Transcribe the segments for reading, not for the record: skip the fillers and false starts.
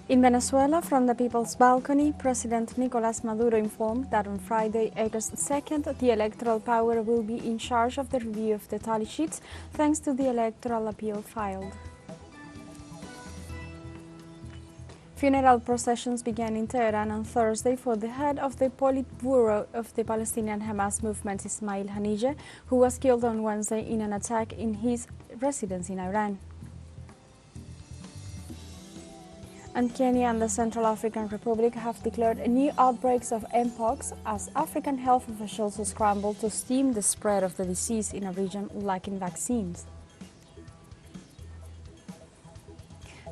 In Venezuela, from the People's Balcony, President Nicolás Maduro informed that on Friday, August 2nd, the electoral power will be in charge of the review of the tally sheets, thanks to the electoral appeal filed. Funeral processions began in Tehran on Thursday for the head of the Politburo of the Palestinian Hamas movement, Ismail Haniyeh, who was killed on Wednesday in an attack in his residence in Iran. And Kenya and the Central African Republic have declared new outbreaks of Mpox as African health officials scramble to stem the spread of the disease in a region lacking vaccines.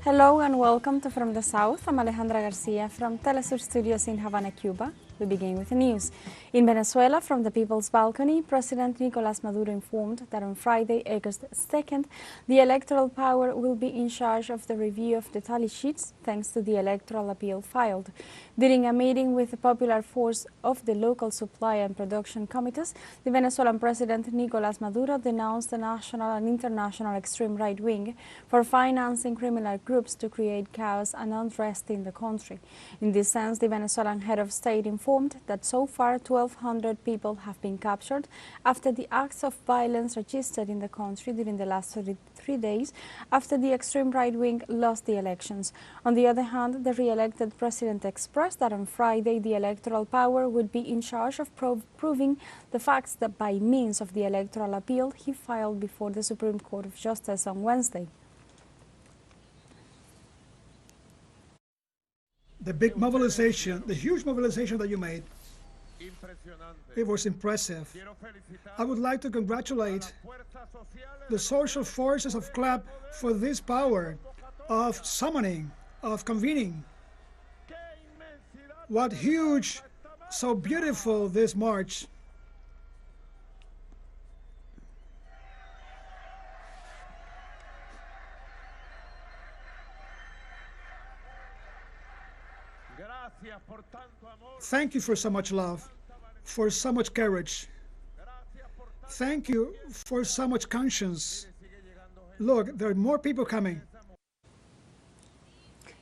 Hello and welcome to From the South. I'm Alejandra Garcia from teleSUR studios in Havana, Cuba. We begin with the news. In Venezuela, from the People's Balcony, President Nicolás Maduro informed that on Friday, August 2nd, the electoral power will be in charge of the review of the tally sheets, thanks to the electoral appeal filed. During a meeting with the popular force of the local supply and production committees, the Venezuelan President Nicolás Maduro denounced the national and international extreme right wing for financing criminal groups to create chaos and unrest in the country. In this sense, the Venezuelan head of state informed that so far 1,200 people have been captured after the acts of violence registered in the country during the last 33 days after the extreme right wing lost the elections. On the other hand, the re-elected president expressed that on Friday the electoral power would be in charge of proving the facts that by means of the electoral appeal he filed before the Supreme Court of Justice on Wednesday. The big mobilization, the huge mobilization that you made, it was impressive. I would like to congratulate the social forces of CLAP for this power of summoning, of convening. What huge, so beautiful this march. Thank you for so much love, for so much courage. Thank you for so much conscience. Look, there are more people coming.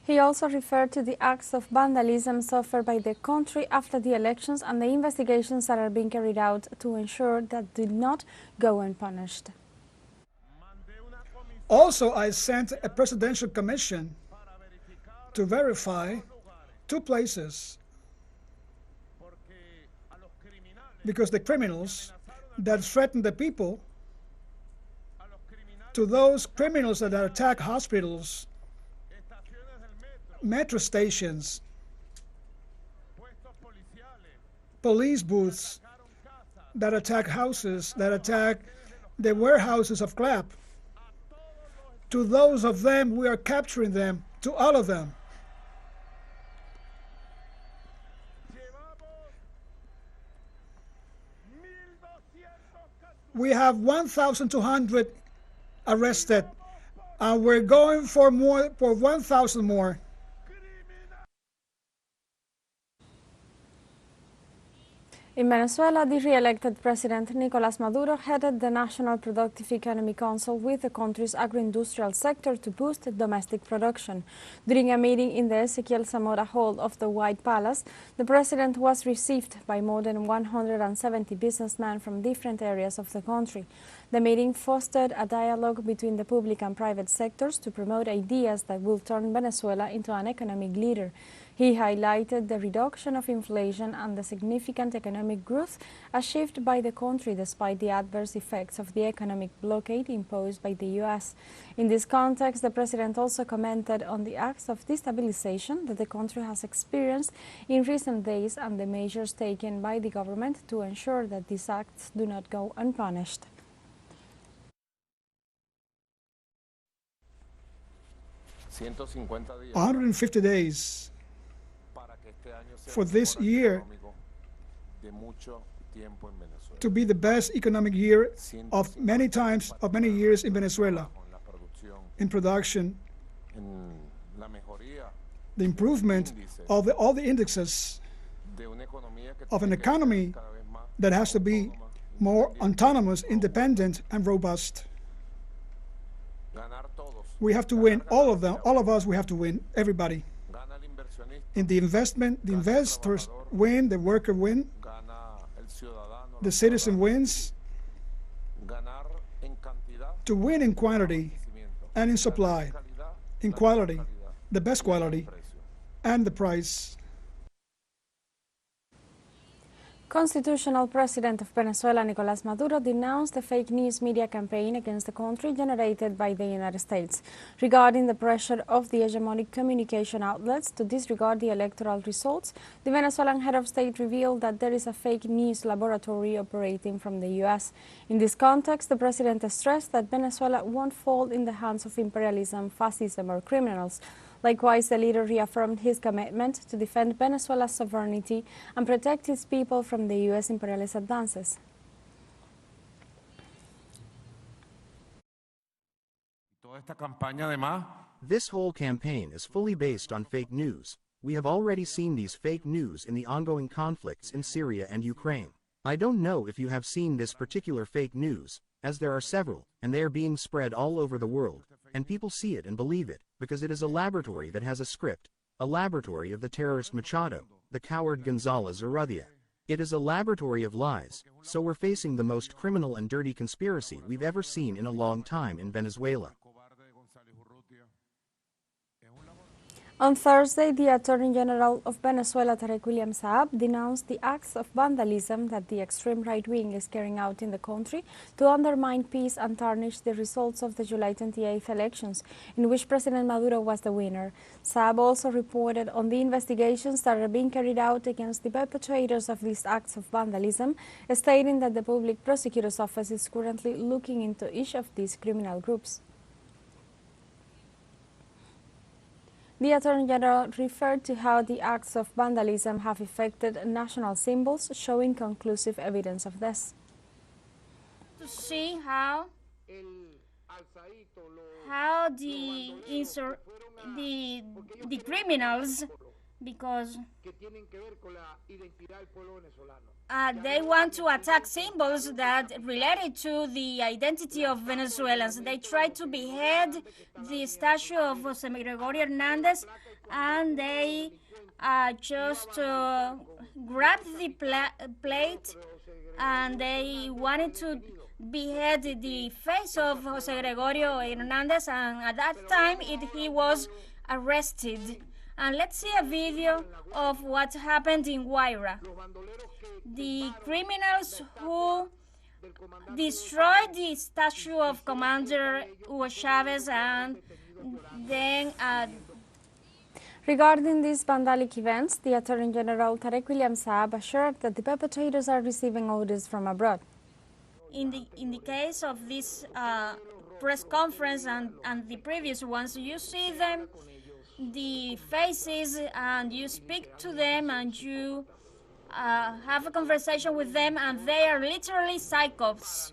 He also referred to the acts of vandalism suffered by the country after the elections and the investigations that are being carried out to ensure that did not go unpunished. Also, I sent a presidential commission to verify 2 places, because the criminals that threaten the people, to those criminals that attack hospitals, metro stations, police booths, that attack houses, that attack the warehouses of CLAP, to those of them we are capturing them, to all of them. We have 1,200 arrested, and we're going for 1,000 more. In Venezuela, the re-elected President Nicolás Maduro headed the National Productive Economy Council with the country's agro-industrial sector to boost domestic production. During a meeting in the Ezequiel Zamora Hall of the White Palace, the president was received by more than 170 businessmen from different areas of the country. The meeting fostered a dialogue between the public and private sectors to promote ideas that will turn Venezuela into an economic leader. He highlighted the reduction of inflation and the significant economic growth achieved by the country despite the adverse effects of the economic blockade imposed by the U.S. In this context, the president also commented on the acts of destabilization that the country has experienced in recent days and the measures taken by the government to ensure that these acts do not go unpunished. $150 150 days for this year to be the best economic year of many years in Venezuela. In production, the improvement of all the indexes of an economy that has to be more autonomous, independent, and robust. We have to win, all of them, all of us, we have to win, everybody. In the investors win, the worker win, the citizen wins. To win in quantity and in supply, in quality, the best quality, and the price. Constitutional President of Venezuela, Nicolás Maduro, denounced the fake news media campaign against the country generated by the United States regarding the pressure of the hegemonic communication outlets to disregard the electoral results. The Venezuelan head of state revealed that there is a fake news laboratory operating from the U.S. In this context, the president stressed that Venezuela won't fall in the hands of imperialism, fascism, or criminals. Likewise, the leader reaffirmed his commitment to defend Venezuela's sovereignty and protect its people from the U.S. imperialist advances. This whole campaign is fully based on fake news. We have already seen these fake news in the ongoing conflicts in Syria and Ukraine. I don't know if you have seen this particular fake news, as there are several, and they are being spread all over the world, and people see it and believe it, because it is a laboratory that has a script, a laboratory of the terrorist Machado, the coward González Urrutia. It is a laboratory of lies, so we're facing the most criminal and dirty conspiracy we've ever seen in a long time in Venezuela. On Thursday, the Attorney General of Venezuela, Tarek William Saab, denounced the acts of vandalism that the extreme right wing is carrying out in the country to undermine peace and tarnish the results of the July 28th elections, in which President Maduro was the winner. Saab also reported on the investigations that are being carried out against the perpetrators of these acts of vandalism, stating that the Public Prosecutor's Office is currently looking into each of these criminal groups. The Attorney General referred to how the acts of vandalism have affected national symbols, showing conclusive evidence of this. To see how the criminals, because they want to attack symbols that related to the identity of Venezuelans. They try to behead the statue of José Gregorio Hernández, and they just grabbed the plate, and they wanted to behead the face of José Gregorio Hernández, and at that time he was arrested. And let's see a video of what happened in Guaira. The criminals who destroyed the statue of Commander Hugo Chavez, and then regarding these vandalic events, the Attorney General Tarek William Saab assured that the perpetrators are receiving orders from abroad. In the case of this press conference and the previous ones, you see them, the faces, and you speak to them, and you have a conversation with them, and they are literally psychops.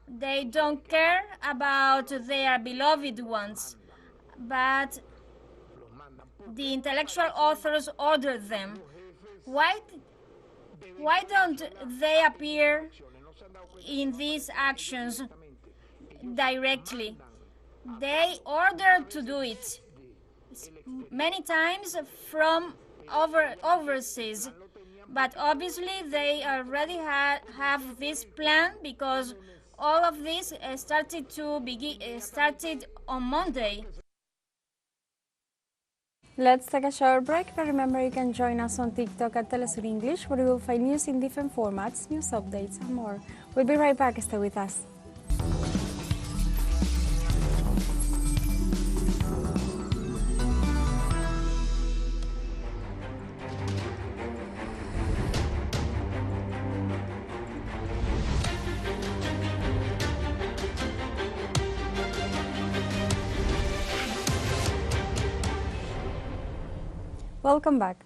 They don't care about their beloved ones, but the intellectual authors order them. Why don't they appear in these actions directly? They order to do it many times from overseas, but obviously they already have this plan, because all of this started on Monday. Let's take a short break, but remember you can join us on TikTok at teleSUR English, where you will find news in different formats, news updates, and more. We'll be right back. Stay with us. Welcome back.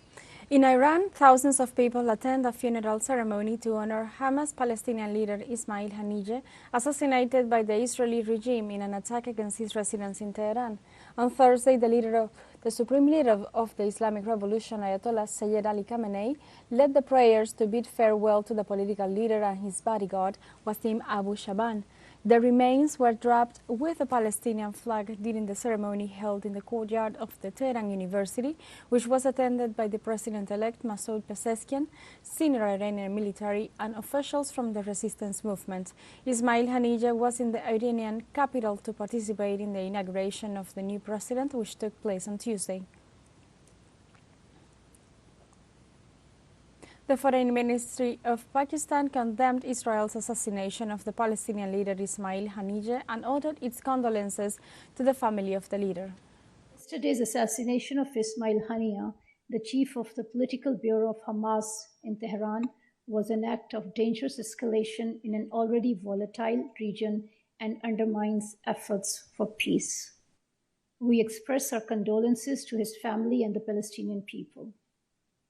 In Iran, thousands of people attend a funeral ceremony to honor Hamas Palestinian leader Ismail Haniyeh, assassinated by the Israeli regime in an attack against his residence in Tehran. On Thursday, the supreme leader of the Islamic Revolution, Ayatollah Sayyid Ali Khamenei, led the prayers to bid farewell to the political leader and his bodyguard, Wasim Abu Shaban. The remains were dropped with a Palestinian flag during the ceremony held in the courtyard of the Tehran University, which was attended by the President-elect Masoud Pezeshkian, senior Iranian military, and officials from the resistance movement. Ismail Haniyeh was in the Iranian capital to participate in the inauguration of the new president, which took place on Tuesday. The Foreign Ministry of Pakistan condemned Israel's assassination of the Palestinian leader Ismail Haniyeh and ordered its condolences to the family of the leader. Yesterday's assassination of Ismail Haniyeh, the chief of the political bureau of Hamas in Tehran, was an act of dangerous escalation in an already volatile region and undermines efforts for peace. We express our condolences to his family and the Palestinian people.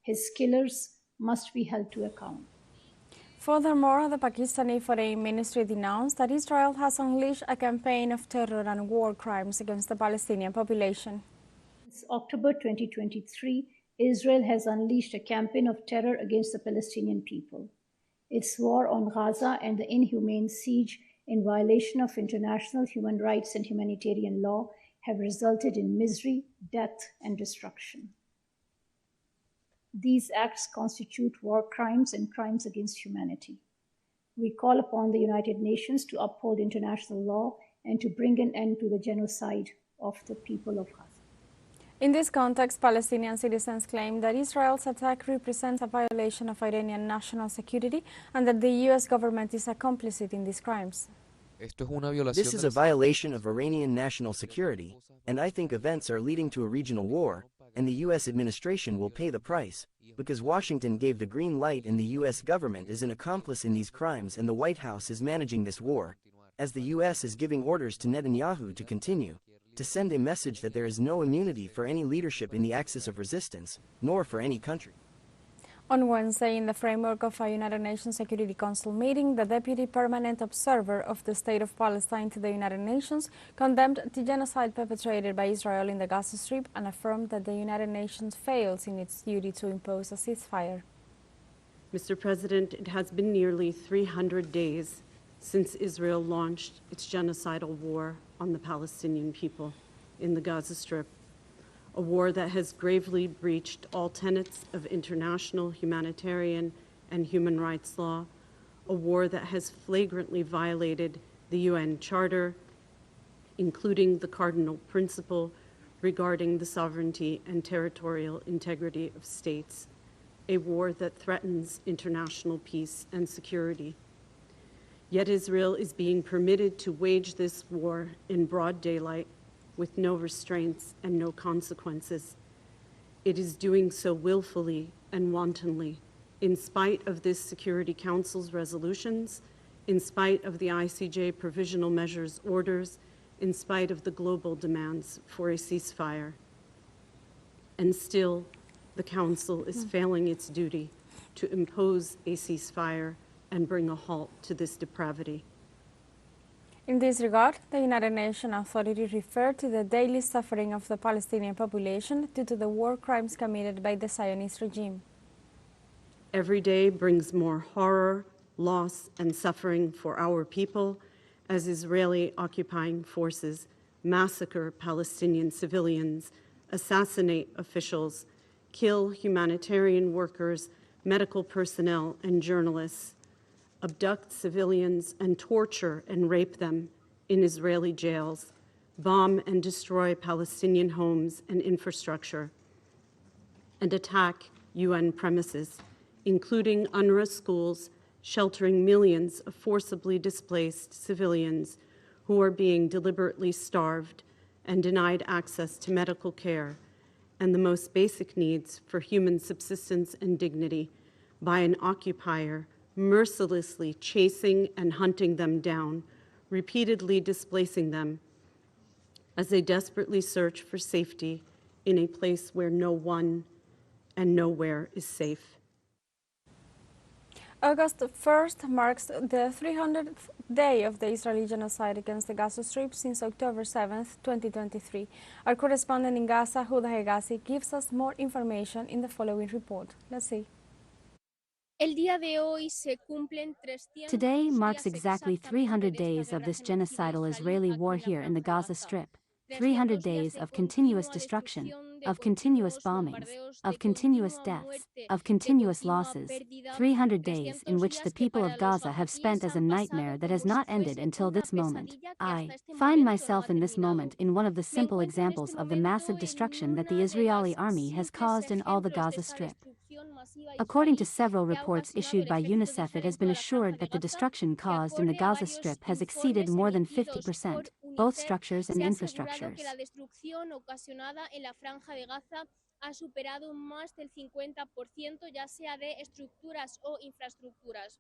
His killers must be held to account. Furthermore, the Pakistani Foreign Ministry denounced that Israel has unleashed a campaign of terror and war crimes against the Palestinian population. Since October 2023, Israel has unleashed a campaign of terror against the Palestinian people. Its war on Gaza and the inhumane siege in violation of international human rights and humanitarian law have resulted in misery, death, and destruction. These acts constitute war crimes and crimes against humanity. We call upon the United Nations to uphold international law and to bring an end to the genocide of the people of Gaza. In this context, Palestinian citizens claim that Israel's attack represents a violation of Iranian national security and that the U.S. government is complicit in these crimes. This is a violation of Iranian national security, and I think events are leading to a regional war, and the U.S. administration will pay the price, because Washington gave the green light and the U.S. government is an accomplice in these crimes and the White House is managing this war, as the U.S. is giving orders to Netanyahu to continue, to send a message that there is no immunity for any leadership in the axis of resistance, nor for any country. On Wednesday, in the framework of a United Nations Security Council meeting, the Deputy Permanent Observer of the State of Palestine to the United Nations condemned the genocide perpetrated by Israel in the Gaza Strip and affirmed that the United Nations fails in its duty to impose a ceasefire. Mr. President, it has been nearly 300 days since Israel launched its genocidal war on the Palestinian people in the Gaza Strip, a war that has gravely breached all tenets of international humanitarian and human rights law, a war that has flagrantly violated the UN Charter, including the cardinal principle regarding the sovereignty and territorial integrity of states, a war that threatens international peace and security. Yet Israel is being permitted to wage this war in broad daylight with no restraints and no consequences. It is doing so willfully and wantonly, in spite of this Security Council's resolutions, in spite of the ICJ provisional measures orders, in spite of the global demands for a ceasefire. And still, the Council is failing its duty to impose a ceasefire and bring a halt to this depravity. In this regard, the United Nations Authority referred to the daily suffering of the Palestinian population due to the war crimes committed by the Zionist regime. Every day brings more horror, loss, and suffering for our people as Israeli occupying forces massacre Palestinian civilians, assassinate officials, kill humanitarian workers, medical personnel, and journalists, abduct civilians and torture and rape them in Israeli jails, bomb and destroy Palestinian homes and infrastructure, and attack UN premises, including UNRWA schools, sheltering millions of forcibly displaced civilians who are being deliberately starved and denied access to medical care and the most basic needs for human subsistence and dignity by an occupier mercilessly chasing and hunting them down, repeatedly displacing them as they desperately search for safety in a place where no one and nowhere is safe. August 1st marks the 300th day of the Israeli genocide against the Gaza Strip since October 7th, 2023. Our correspondent in Gaza, Huda Hegazi, gives us more information in the following report. Let's see. Today marks exactly 300 days of this genocidal Israeli war here in the Gaza Strip. 300 days of continuous destruction, of continuous bombings, of continuous deaths, of continuous losses. 300 days in which the people of Gaza have spent as a nightmare that has not ended until this moment. I find myself in this moment in one of the simple examples of the massive destruction that the Israeli army has caused in all the Gaza Strip. According to several reports issued by UNICEF, it has been assured that the destruction caused in the Gaza Strip has exceeded more than 50%, both structures and infrastructures. Ha superado más del 50%, ya sea de estructuras o infraestructuras.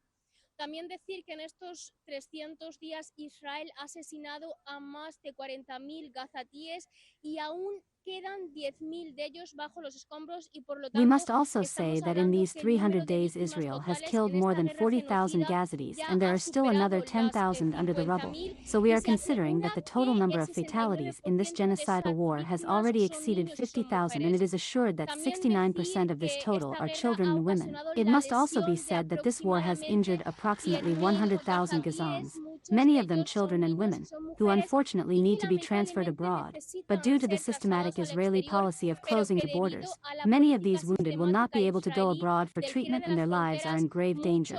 También decir que en estos 300 días Israel ha asesinado a más de 40.000 gazatíes y aún quedan 10.000 de ellos bajo los escombros y por lo tanto. We must also say that in these 300 days Israel has killed more than 40,000 Gazatis and there are still another 10,000 under the rubble. So we are considering that the total number of fatalities in this genocidal war has already exceeded 50,000 and it is assured that 69% of this total are children and women. It must also be said that this war has injured approximately 100,000 Gazans, many of them children and women, who unfortunately need to be transferred abroad, but due to the systematic Israeli policy of closing the borders, many of these wounded will not be able to go abroad for treatment and their lives are in grave danger.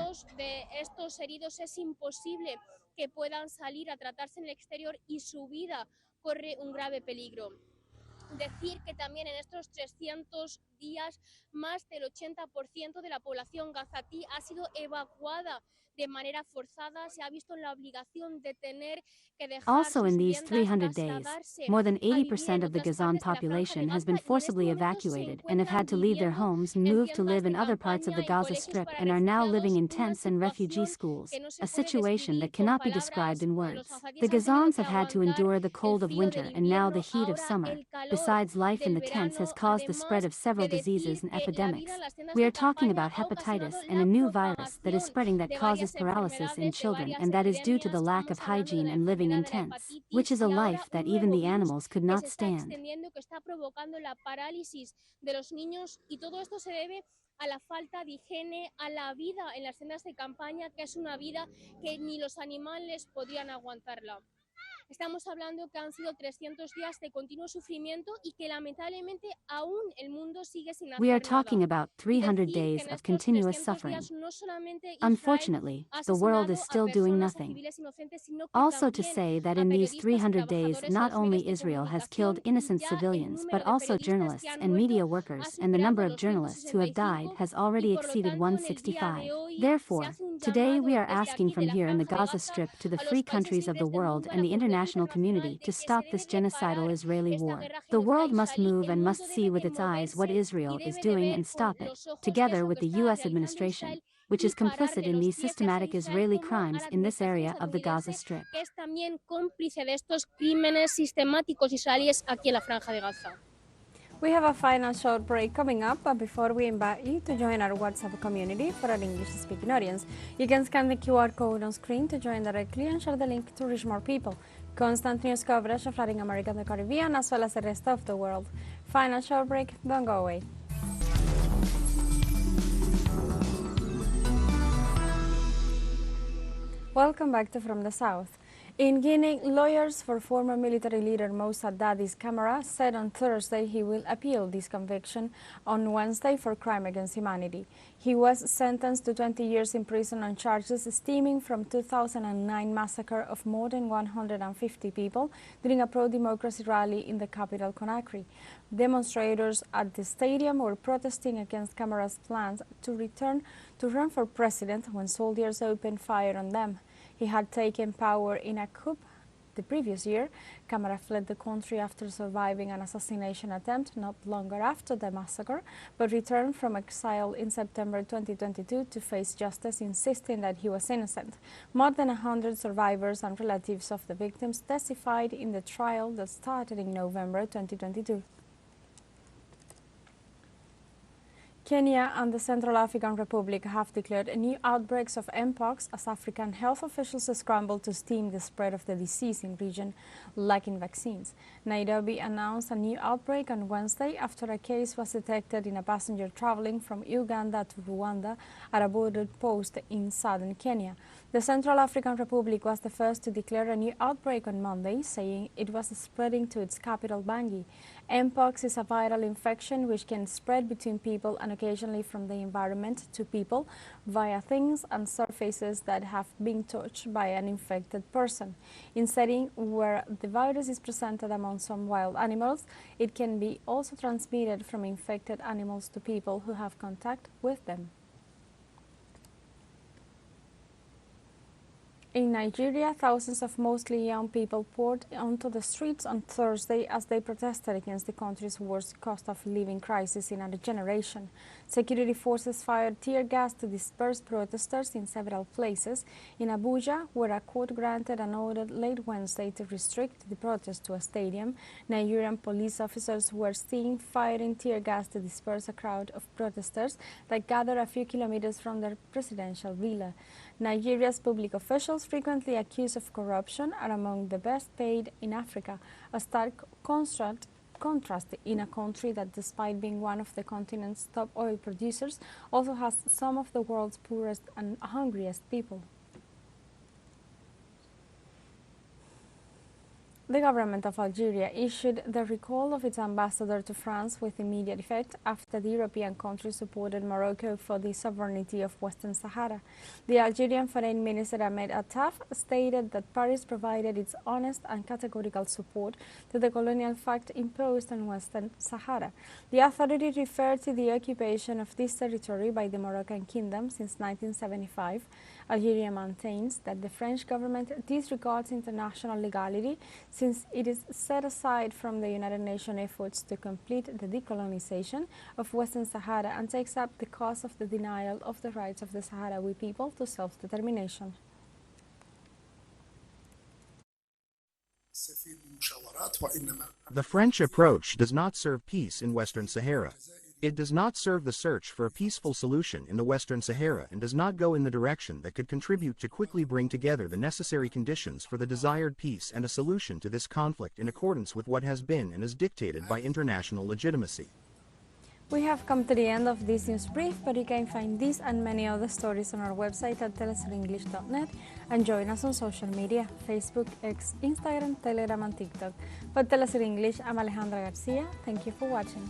Que puedan salir a tratarse en el exterior y su vida corre un grave peligro. Decir que también en estos 300 días más del 80% de la población gazatí ha sido evacuada de manera forzada, se ha visto en la obligación de tener que dejar Also in these 300 days, more than 80% of the Gazan population has been forcibly evacuated and have had to leave their homes and move to live in other parts of the Gaza Strip and are now living in tents and refugee schools, a situation that cannot be described in words. The Gazans have had to endure the cold of winter and now the heat of summer. Besides, life in the tents has caused the spread of several diseases and epidemics. We are talking about hepatitis and a new virus that is spreading that causes paralysis in children, and that is due to the lack of hygiene and living in tents, which is a life that even the animals could not stand. A la falta de higiene, a la vida en las tiendas de campaña, que es una vida que ni los animales podían aguantarla. Estamos hablando que han sido 300 días de continuo sufrimiento y que lamentablemente aún el mundo sigue sin hacer nada. We are talking about 300 days of continuous suffering. Unfortunately, the world is still doing nothing. Also to say that in these 300 days not only Israel has killed innocent civilians but also journalists and media workers, and the number of journalists who have died has already exceeded 165. Therefore, today we are asking from here in the Gaza Strip to the free countries of the world and the international community to stop this genocidal Israeli war. The world must move and must see with its eyes what Israel is doing and stop it, together with the U.S. administration, which is complicit in these systematic Israeli crimes in this area of the Gaza Strip. We have a final short break coming up, but before we invite you to join our WhatsApp community for our English-speaking audience, you can scan the QR code on screen to join directly and share the link to reach more people. Constant news coverage of Latin America and the Caribbean, as well as the rest of the world. Final short break, don't go away. Welcome back to From the South. In Guinea, lawyers for former military leader Moussa Dadis Camara said on Thursday he will appeal this conviction on Wednesday for crime against humanity. He was sentenced to 20 years in prison on charges stemming from 2009 massacre of more than 150 people during a pro-democracy rally in the capital Conakry. Demonstrators at the stadium were protesting against Camara's plans to run for president when soldiers opened fire on them. He had taken power in a coup the previous year. Camara fled the country after surviving an assassination attempt not longer after the massacre, but returned from exile in September 2022 to face justice, insisting that he was innocent. More than 100 survivors and relatives of the victims testified in the trial that started in November 2022. Kenya and the Central African Republic have declared new outbreaks of Mpox as African health officials scramble to stem the spread of the disease in region lacking vaccines. Nairobi announced a new outbreak on Wednesday after a case was detected in a passenger traveling from Uganda to Rwanda at a border post in southern Kenya. The Central African Republic was the first to declare a new outbreak on Monday, saying it was spreading to its capital, Bangui. Mpox is a viral infection which can spread between people and occasionally from the environment to people via things and surfaces that have been touched by an infected person. In settings where the virus is presented among some wild animals, it can be also transmitted from infected animals to people who have contact with them. In Nigeria, thousands of mostly young people poured onto the streets on Thursday as they protested against the country's worst cost of living crisis in a generation. Security forces fired tear gas to disperse protesters in several places. In Abuja, where a court granted an order late Wednesday to restrict the protest to a stadium, Nigerian police officers were seen firing tear gas to disperse a crowd of protesters that gathered a few kilometers from their presidential villa. Nigeria's public officials, frequently accused of corruption, are among the best paid in Africa, a stark contrast in a country that, despite being one of the continent's top oil producers, also has some of the world's poorest and hungriest people. The government of Algeria issued the recall of its ambassador to France with immediate effect after the European country supported Morocco for the sovereignty of Western Sahara. The Algerian Foreign Minister Ahmed Attaf stated that Paris provided its honest and categorical support to the colonial fact imposed on Western Sahara. The authority referred to the occupation of this territory by the Moroccan kingdom since 1975. Algeria maintains that the French government disregards international legality since it is set aside from the United Nations efforts to complete the decolonization of Western Sahara and takes up the cost of the denial of the rights of the Sahrawi people to self-determination. The French approach does not serve peace in Western Sahara. It does not serve the search for a peaceful solution in the Western Sahara and does not go in the direction that could contribute to quickly bring together the necessary conditions for the desired peace and a solution to this conflict in accordance with what has been and is dictated by international legitimacy. We have come to the end of this news brief, but you can find these and many other stories on our website at telesurenglish.net and join us on social media, Facebook, X, Instagram, Telegram and TikTok. For Telesur English, I'm Alejandra Garcia. Thank you for watching.